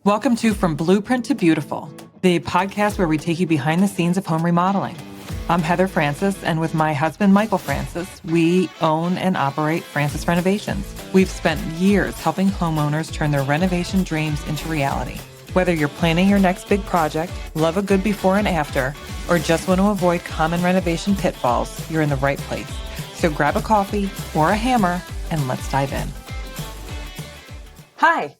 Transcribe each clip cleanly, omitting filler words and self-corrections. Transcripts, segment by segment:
Welcome to From Blueprint to Beautiful, the podcast where we take you behind the scenes of home remodeling. I'm Heather Francis, and with my husband, Michael Francis, we own and operate Francis Renovations. We've spent years helping homeowners turn their renovation dreams into reality. Whether you're planning your next big project, love a good before and after, or just want to avoid common renovation pitfalls, you're in the right place. So grab a coffee or a hammer, and let's dive in. Hi.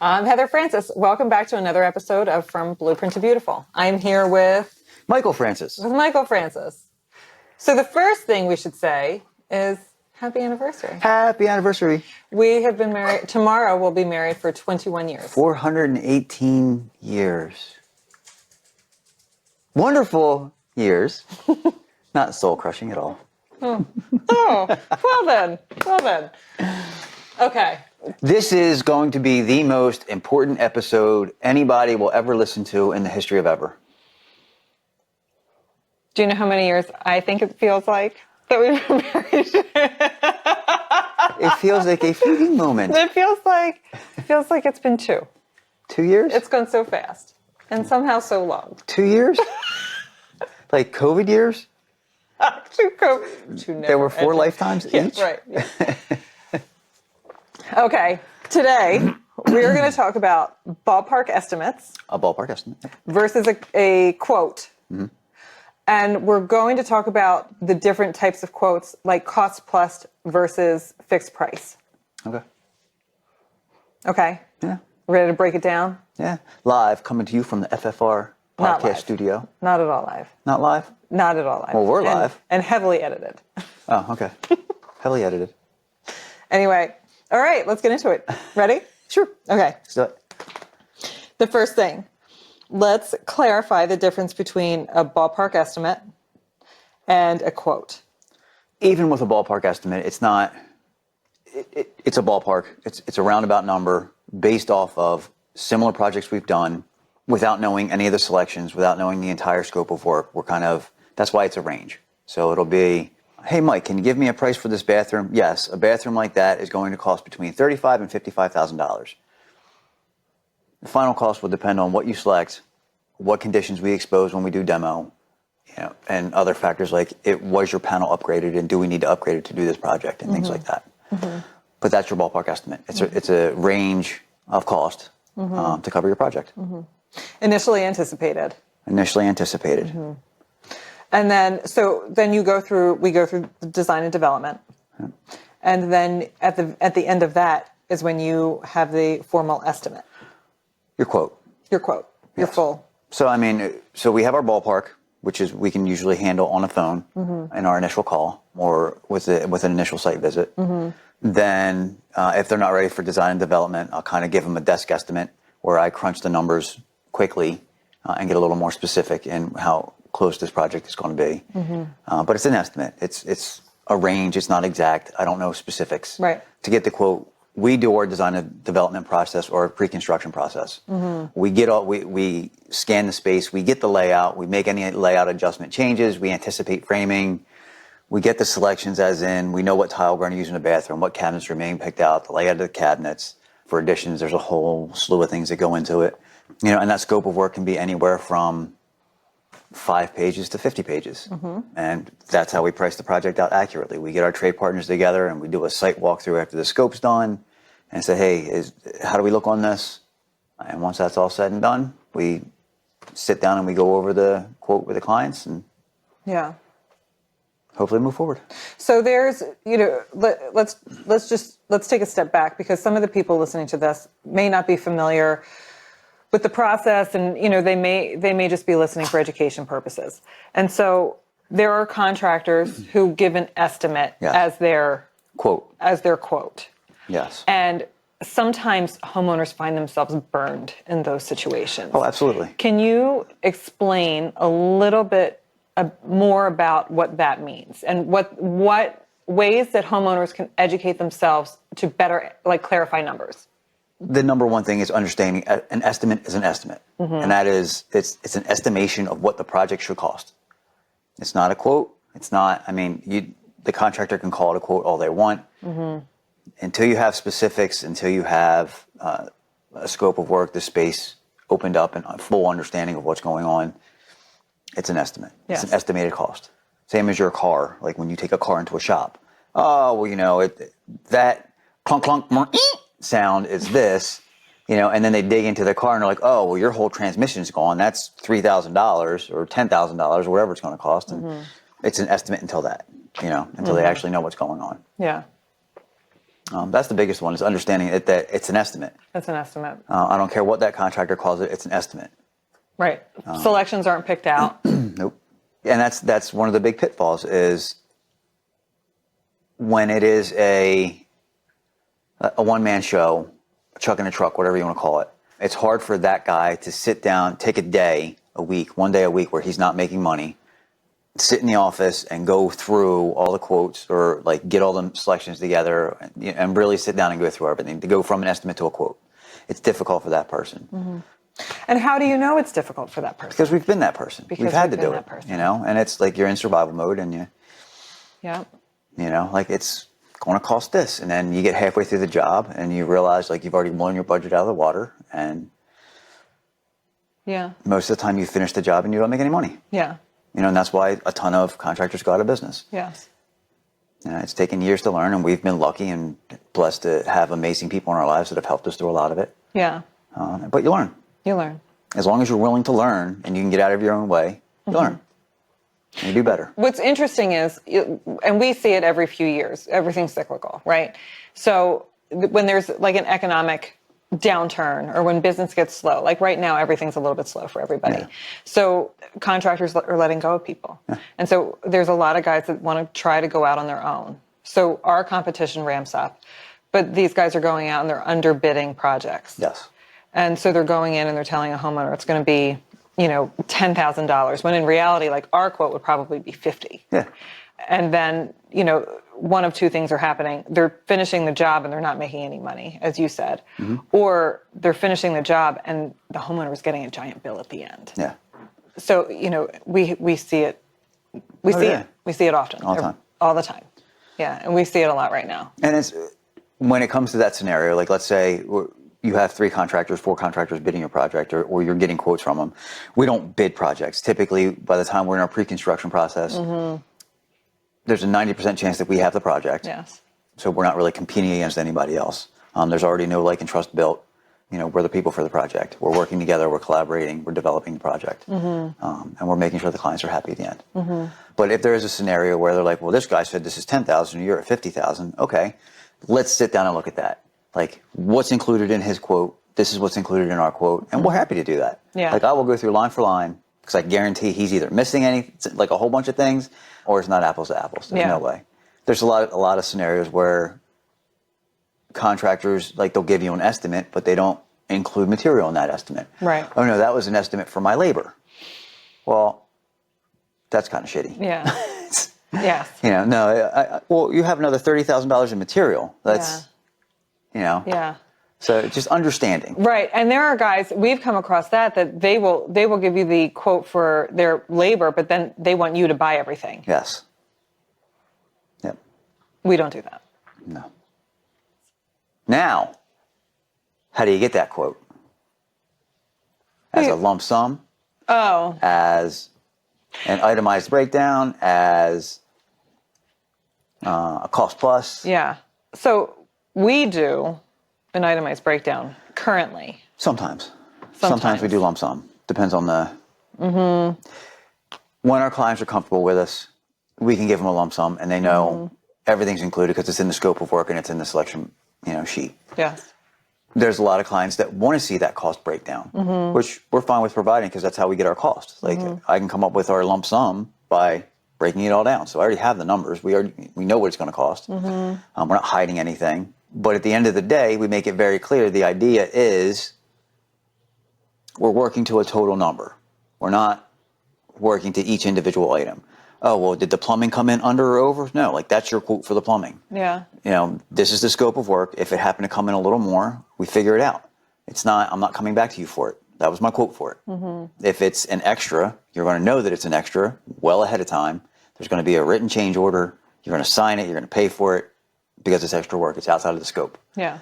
I'm Heather Francis. Welcome back to another episode of From Blueprint to Beautiful. I'm here with Michael Francis. So the first thing we should say is happy anniversary. Happy anniversary. We have been married. Tomorrow we'll be married for 21 years. 418 years. Wonderful years. Not soul crushing at all. Oh, well then. Okay. This is going to be the most important episode anybody will ever listen to in the history of ever. Do you know how many years I think it feels like that we've been married? It feels like a fleeting moment. It feels like it's been 2. 2 years? It's gone so fast and somehow so long. 2 years? Like COVID years? There were 4 lifetimes each? Right. Yeah. Okay, today we're going to talk about ballpark estimates. A ballpark estimate. Versus a quote. Mm-hmm. And we're going to talk about the different types of quotes, like cost plus versus fixed price. Okay. Yeah. Ready to break it down? Yeah. Live, coming to you from the FFR podcast studio. Not at all live. Not live? Not at all live. Well, we're live. And heavily edited. Oh, okay. Heavily edited. Anyway, all right, let's get into it. Ready? Sure. Okay. Let's do it. The first thing, let's clarify the difference between a ballpark estimate and a quote. Even with a ballpark estimate, it's not, it's a ballpark. It's a roundabout number based off of similar projects we've done without knowing any of the selections, without knowing the entire scope of work. That's why it's a range. So it'll be, hey, Mike, can you give me a price for this bathroom? Yes, a bathroom like that is going to cost between $35,000 and $55,000. The final cost will depend on what you select, what conditions we expose when we do demo, and other factors like was your panel upgraded and do we need to upgrade it to do this project and things like that. Mm-hmm. But that's your ballpark estimate. It's a range of cost to cover your project. Mm-hmm. Initially anticipated. Mm-hmm. And then, we go through the design and development. Yeah. And then at the end of that is when you have the formal estimate. Your quote. Your Yes. full. So we have our ballpark, which is we can usually handle on a phone in our initial call or with an initial site visit. Mm-hmm. Then if they're not ready for design and development, I'll kind of give them a desk estimate where I crunch the numbers quickly and get a little more specific in how close this project is going to be. Mm-hmm. But it's an estimate. It's a range. It's not exact. I don't know specifics. Right. To get the quote, we do our design and development process or pre-construction process. Mm-hmm. We scan the space. We get the layout. We make any layout adjustment changes. We anticipate framing. We get the selections as in, we know what tile we're going to use in the bathroom, what cabinets remain picked out, the layout of the cabinets. For additions, there's a whole slew of things that go into it. And that scope of work can be anywhere from 5 pages to 50 pages. Mm-hmm. And that's how we price the project out accurately. We get our trade partners together and we do a site walkthrough after the scope's done and say, hey, how do we look on this? And once that's all said and done, we sit down and we go over the quote with the clients and hopefully move forward. So there's, let's take a step back because some of the people listening to this may not be familiar with the process, and they may just be listening for education purposes. And so there are contractors who give an estimate as their quote. Yes. And sometimes homeowners find themselves burned in those situations. Oh, absolutely. Can you explain a little bit more about what that means and what ways that homeowners can educate themselves to better clarify numbers? The number one thing is understanding an estimate is an estimate. Mm-hmm. And that is, it's an estimation of what the project should cost. It's not a quote. It's not, the contractor can call it a quote all they want. Mm-hmm. Until you have specifics, until you have a scope of work, the space opened up and a full understanding of what's going on, it's an estimate. Yes. It's an estimated cost. Same as your car, like when you take a car into a shop. Oh, well, you know, that clunk, clunk, sound is this, you know, and then they dig into the car and they're like, oh, well, your whole transmission's gone. That's $3,000 or $10,000 or whatever it's going to cost. And it's an estimate until that, you know, until they actually know what's going on. Yeah. That's the biggest one, is understanding that it's an estimate. It's an estimate. I don't care what that contractor calls it, it's an estimate. Right. Selections aren't picked out. Nope. And that's one of the big pitfalls, is when it is a one-man show, chuck in a truck, whatever you want to call it. It's hard for that guy to sit down, take one day a week where he's not making money, sit in the office and go through all the quotes, or like get all the selections together and really sit down and go through everything to go from an estimate to a quote. It's difficult for that person. And how do you know it's difficult for that person? Because we've been that person. We've had to do it, person. you know, and it's like you're in survival mode and you know, like it's going to cost this. And then you get halfway through the job and you realize like you've already blown your budget out of the water, and most of the time you finish the job and you don't make any money. Yeah. You know, and that's why a ton of contractors go out of business. Yes. You know, it's taken years to learn, and we've been lucky and blessed to have amazing people in our lives that have helped us through a lot of it. Yeah. But you learn. You learn. As long as you're willing to learn and you can get out of your own way, you learn. And you do better. What's interesting is, and we see it every few years, everything's cyclical, right? So when there's like an economic downturn, or when business gets slow, like right now, everything's a little bit slow for everybody. Yeah. So contractors are letting go of people. Yeah. And so there's a lot of guys that want to try to go out on their own. So our competition ramps up, but these guys are going out and they're underbidding projects. Yes. And so they're going in and they're telling a homeowner it's going to be, you know, $10,000, when in reality, like our quote would probably be $50,000. Yeah. And then, you know, one of two things are happening. They're finishing the job and they're not making any money, as you said. Or they're finishing the job and the homeowner is getting a giant bill at the end. Yeah. So, you know, we see it. We see it often. All the time. All the time. Yeah. And we see it a lot right now. And it's when it comes to that scenario, like let's say you have 3 contractors, 4 contractors bidding your project, or you're getting quotes from them. We don't bid projects. Typically, by the time we're in our pre-construction process, there's a 90% chance that we have the project. Yes. So we're not really competing against anybody else. There's already no like and trust built. You know, we're the people for the project. We're working together. We're collaborating. We're developing the project. And we're making sure the clients are happy at the end. But if there is a scenario where they're like, well, this guy said this is $10,000, you're at $50,000. Okay, let's sit down and look at that. Like, what's included in his quote? This is what's included in our quote. And we're happy to do that. Yeah. Like, I will go through line for line, because I guarantee he's either missing like a whole bunch of things, or it's not apples to apples. There's no way. There's a lot of scenarios where contractors, like, they'll give you an estimate, but they don't include material in that estimate. Right. Oh, no, that was an estimate for my labor. Well, that's kind of shitty. Yeah. Yes. You know, no, well, you have another $30,000 in material. That's, you know. Yeah. So just understanding. Right. And there are guys, we've come across that they will give you the quote for their labor, but then they want you to buy everything. Yes. Yep. We don't do that. No. Now, how do you get that quote? As a lump sum? Oh. As an itemized breakdown? As a cost plus? Yeah. So we do an itemized breakdown currently. Sometimes we do lump sum. Depends on the... When our clients are comfortable with us, we can give them a lump sum and they know everything's included because it's in the scope of work and it's in the selection, you know, sheet. Yes. There's a lot of clients that want to see that cost breakdown, which we're fine with providing because that's how we get our costs. Like, I can come up with our lump sum by breaking it all down. So I already have the numbers. We know what it's going to cost. We're not hiding anything. But at the end of the day, we make it very clear the idea is we're working to a total number. We're not working to each individual item. Oh, well, did the plumbing come in under or over? No, like that's your quote for the plumbing. Yeah. You know, this is the scope of work. If it happened to come in a little more, we figure it out. I'm not coming back to you for it. That was my quote for it. If it's an extra, you're going to know that it's an extra well ahead of time. There's going to be a written change order. You're going to sign it. You're going to pay for it because it's extra work. It's outside of the scope. Yeah.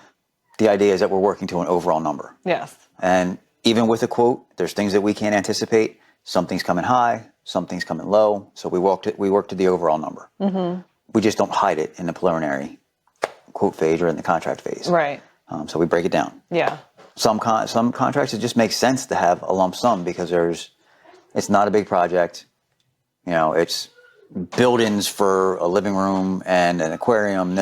the idea is that we're working to an overall number. Yes. And even with a quote, there's things that we can't anticipate. Something's coming high, something's coming low. So we work to the overall number. Mm-hmm. We just don't hide it in the preliminary quote phase or in the contract phase. Right. So we break it down. Yeah. Some contracts, it just makes sense to have a lump sum because it's not a big project. You know, it's build-ins for a living room and an aquarium.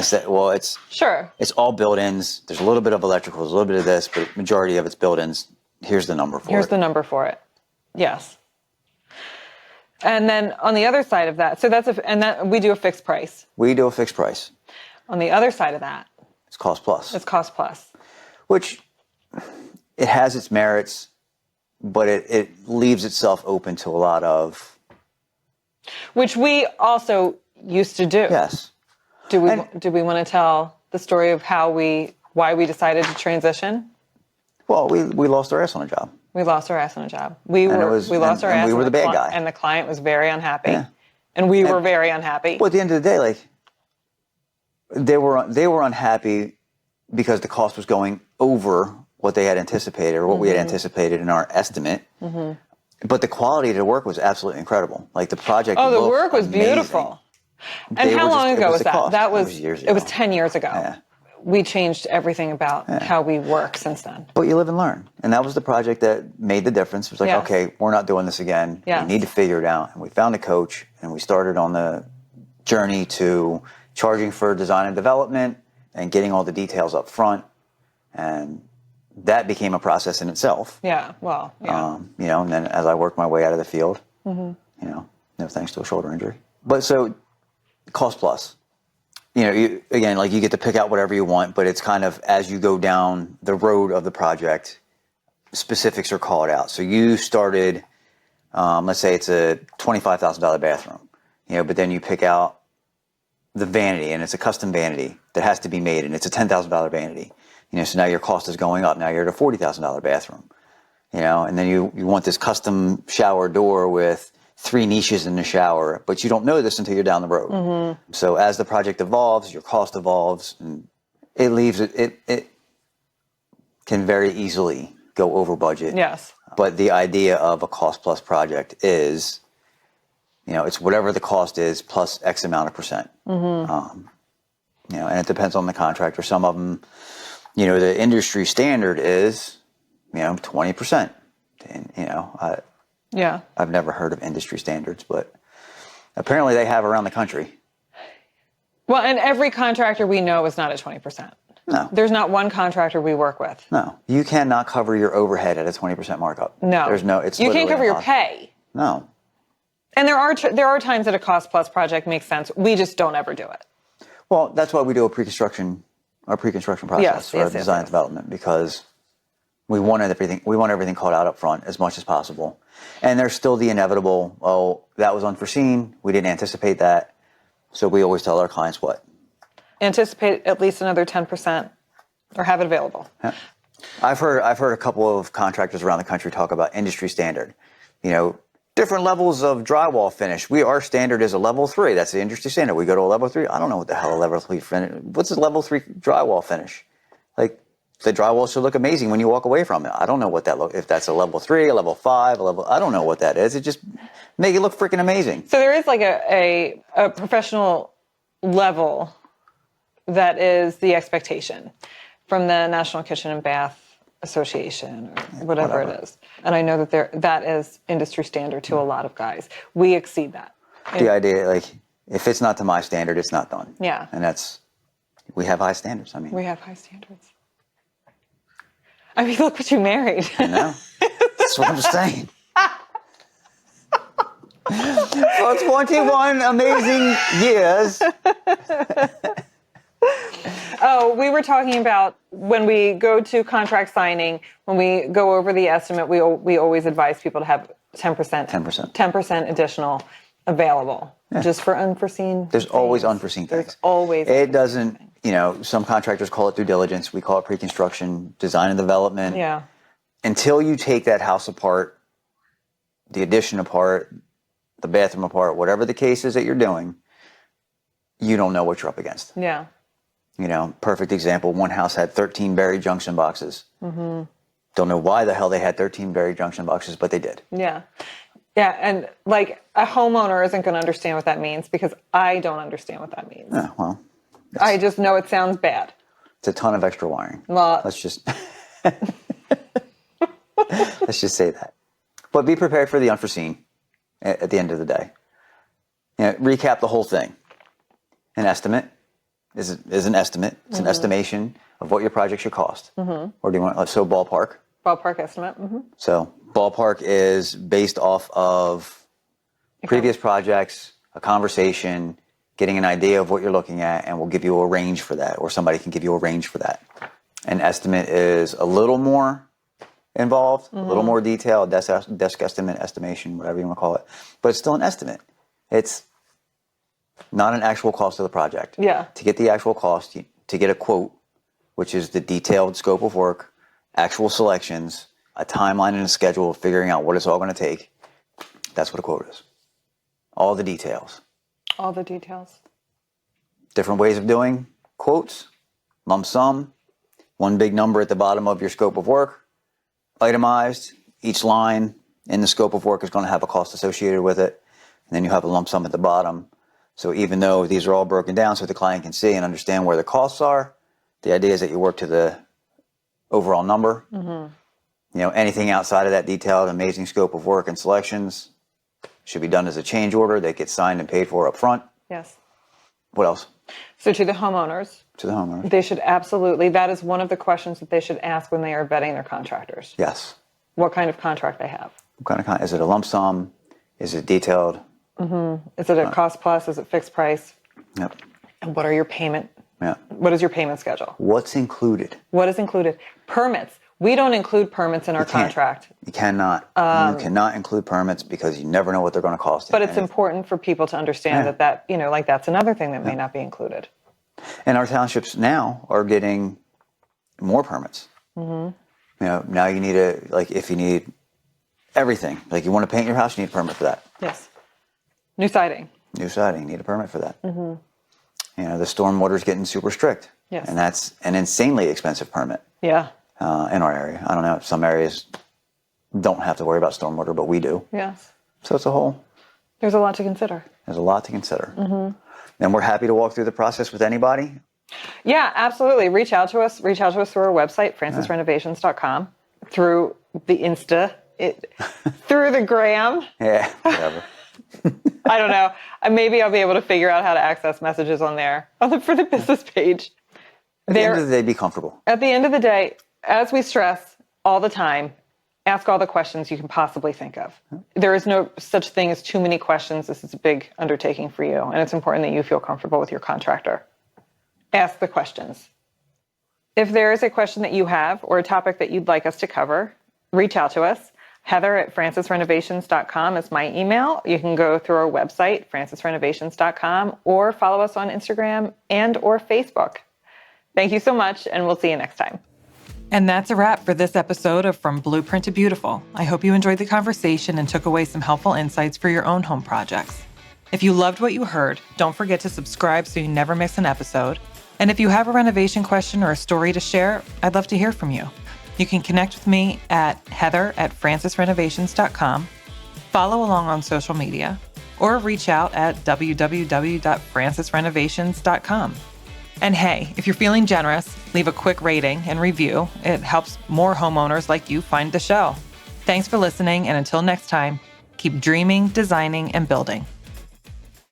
Sure. It's all build-ins. There's a little bit of electrical, there's a little bit of this, but majority of it's build-ins. Here's the number for it. Here's the number for it. Yes. And then on the other side of that, so we do a fixed price. We do a fixed price. On the other side of that, it's cost plus. It's cost plus. Which it has its merits, but it leaves itself open to a lot of... Which we also used to do. Yes. Do we want to tell the story of why we decided to transition? Well, we lost our ass on a job. We lost our ass on a job. We lost our ass. We were the bad guy. And the client was very unhappy. Yeah. And we were very unhappy. Well, at the end of the day, like, they were unhappy because the cost was going over what they had anticipated or what we had anticipated in our estimate. Mm-hmm. But the quality of the work was absolutely incredible. Like the project. Oh, the work was amazing. Beautiful. And how long ago was that? That was years ago. It was 10 years ago. Yeah. We changed everything about how we work since then. But you live and learn. And that was the project that made the difference. It was like, okay, we're not doing this again. Yes. We need to figure it out. And we found a coach and we started on the journey to charging for design and development and getting all the details up front. And that became a process in itself. Yeah, well, yeah. You know, and then as I worked my way out of the field, you know, no thanks to a shoulder injury. But so, cost plus. You know, you get to pick out whatever you want, but it's kind of as you go down the road of the project, specifics are called out. So you started, let's say it's a $25,000 bathroom, you know, but then you pick out the vanity, and it's a custom vanity that has to be made, and it's a $10,000 vanity. You know, so now your cost is going up. Now you're at a $40,000 bathroom, you know, and then you want this custom shower door with 3 niches in the shower, but you don't know this until you're down the road. Mm-hmm. So as the project evolves, your cost evolves, and it can very easily go over budget. Yes. But the idea of a cost plus project is, you know, it's whatever the cost is plus X amount of percent. Mm-hmm. You know, and it depends on the contractor. Some of them, you know, the industry standard is, you know, 20%. And, you know, yeah. I've never heard of industry standards, but apparently they have around the country. Well, and every contractor we know is not at 20%. No. There's not one contractor we work with. No. You cannot cover your overhead at a 20% markup. No. There's no, it's you can't cover your pay. No. And there are times that a cost plus project makes sense. We just don't ever do it. Well, that's why we do a pre-construction process or design development, because we want everything called out up front as much as possible. And there's still the inevitable, oh, that was unforeseen, we didn't anticipate that. So we always tell our clients what? Anticipate at least another 10% or have it available. Yeah. I've heard a couple of contractors around the country talk about industry standard. You know, different levels of drywall finish. Our standard is a level 3. That's the industry standard. We go to a level 3. I don't know what the hell a level 3 finish. What's a level 3 drywall finish? Like, the drywall should look amazing when you walk away from it. I don't know what that if that's a level 3, a level 5, I don't know what that is. It just make it look freaking amazing. So there is like a professional level that is the expectation from the National Kitchen and Bath Association or whatever it is. And I know that that is industry standard to a lot of guys. We exceed that. The idea, like, if it's not to my standard, it's not done. Yeah. And we have high standards. I mean, we have high standards. I mean, look what you married. I know. That's what I'm saying. For 21 amazing years. Oh, we were talking about when we go to contract signing, when we go over the estimate, we always advise people to have 10% additional available, just for unforeseen There's things. Always unforeseen things. There's always It doesn't, you know, some contractors call it due diligence. We call it pre-construction, design and development. Yeah. Until you take that house apart, the addition apart, the bathroom apart, whatever the case is that you're doing, you don't know what you're up against. Yeah. Perfect example. One house had 13 buried junction boxes. Mm-hmm. Don't know why the hell they had 13 buried junction boxes, but they did. Yeah. Yeah. And like a homeowner isn't going to understand what that means because I don't understand what that means. Yeah, well, I just know it sounds bad. It's a ton of extra wiring. Well, let's just say that. But be prepared for the unforeseen at the end of the day. Recap the whole thing. An estimate is an estimate. It's an estimation of what your project should cost. Mm-hmm. Or do you want, so ballpark? Ballpark estimate. Mm-hmm. So ballpark is based off of previous projects, a conversation, getting an idea of what you're looking at, and we'll give you a range for that, or somebody can give you a range for that. An estimate is a little more involved, a little more detailed, desk estimate, estimation, whatever you want to call it. But it's still an estimate. It's not an actual cost of the project. Yeah. To get the actual cost, to get a quote, which is the detailed scope of work, actual selections, a timeline and a schedule of figuring out what it's all going to take, that's what a quote is. All the details. All the details. Different ways of doing quotes, lump sum, one big number at the bottom of your scope of work, itemized, each line in the scope of work is going to have a cost associated with it, and then you have a lump sum at the bottom. So even though these are all broken down so the client can see and understand where the costs are, the idea is that you work to the overall number. Mm-hmm. Anything outside of that detailed, amazing scope of work and selections should be done as a change order that gets signed and paid for up front. Yes. What else? So to the homeowners. They should absolutely, that is one of the questions that they should ask when they are vetting their contractors. Yes. What kind of contract they have. What kind of is it a lump sum? Is it detailed? Mm-hmm. Is it a cost plus? Is it fixed price? Yep. And what are your payment? Yeah. What is your payment schedule? What's included? What is included? Permits. We don't include permits in our contract. You cannot. You cannot include permits because you never know what they're going to cost. But it's important for people to understand that that's another thing that may not be included. And our townships now are getting more permits. Mm-hmm. Now you need if you need everything, like you want to paint your house, you need a permit for that. Yes. New siding. You need a permit for that. Mm-hmm. The stormwater is getting super strict. Yes. And that's an insanely expensive permit. Yeah. In our area. I don't know, some areas don't have to worry about stormwater, but we do. Yes. So there's a lot to consider. There's a lot to consider. Mm-hmm. And we're happy to walk through the process with anybody. Yeah, absolutely. Reach out to us through our website, francisrenovations.com, through the Insta, through the gram. Yeah, whatever. I don't know. Maybe I'll be able to figure out how to access messages on there for the business page. At the end of the day, be comfortable. At the end of the day, as we stress all the time, ask all the questions you can possibly think of. There is no such thing as too many questions. This is a big undertaking for you, and it's important that you feel comfortable with your contractor. Ask the questions. If there is a question that you have or a topic that you'd like us to cover, reach out to us. Heather@francisrenovations.com is my email. You can go through our website, francisrenovations.com, or follow us on Instagram and or Facebook. Thank you so much, and we'll see you next time. And that's a wrap for this episode of From Blueprint to Beautiful. I hope you enjoyed the conversation and took away some helpful insights for your own home projects. If you loved what you heard, don't forget to subscribe so you never miss an episode. And if you have a renovation question or a story to share, I'd love to hear from you. You can connect with me at heather@francisrenovations.com, follow along on social media, or reach out at www.francisrenovations.com. And hey, if you're feeling generous, leave a quick rating and review. It helps more homeowners like you find the show. Thanks for listening, and until next time, keep dreaming, designing, and building.